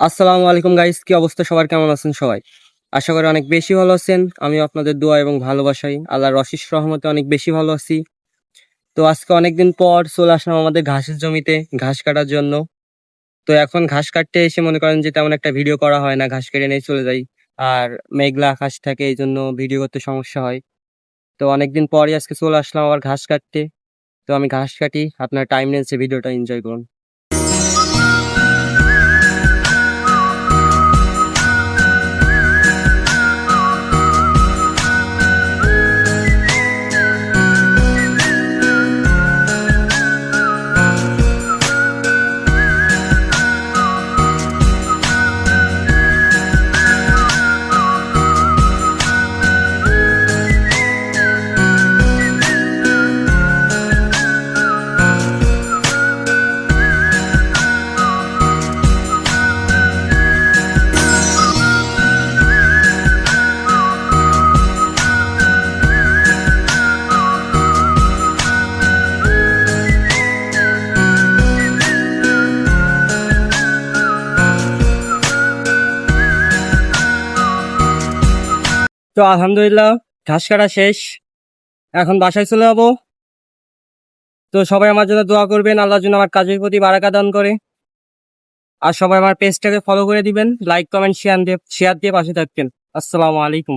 আসসালামু আলাইকুম গাইস, কি অবস্থা সবার? কেমন আছেন সবাই? আশা করি অনেক বেশি ভালো আছেন। আমি আপনাদের দোয়া এবং ভালোবাসায় আল্লাহর অশেষ রহমতে অনেক বেশি ভালো আছি। তো আজকে অনেকদিন পর চলে আসলাম আমাদের ঘাসের জমিতে ঘাস কাটার জন্য। তো এখন ঘাস কাটতে এসে মনে করেন যে তেমন একটা ভিডিও করা হয় না, ঘাস কেটে নিয়ে চলে যাই। আর মেঘলা আকাশ থাকে, এই জন্য ভিডিও করতে সমস্যা হয়। তো অনেকদিন পরই আজকে চলে আসলাম আবার ঘাস কাটতে। তো আমি ঘাস কাটি, আপনার টাইম নিয়েছে, ভিডিওটা এনজয় করুন। তো আলহামদুলিল্লাহ, ঘাস কাটা শেষ। এখন বাসায় চলে যাবো। তো সবাই আমার জন্য দোয়া করবেন, আল্লাহর জন্য আমার কাজের প্রতি বারাকা দান করে। আর সবাই আমার পেজটাকে ফলো করে দিবেন, লাইক কমেন্ট শেয়ার দিয়ে পাশে থাকবেন। আসসালামু আলাইকুম।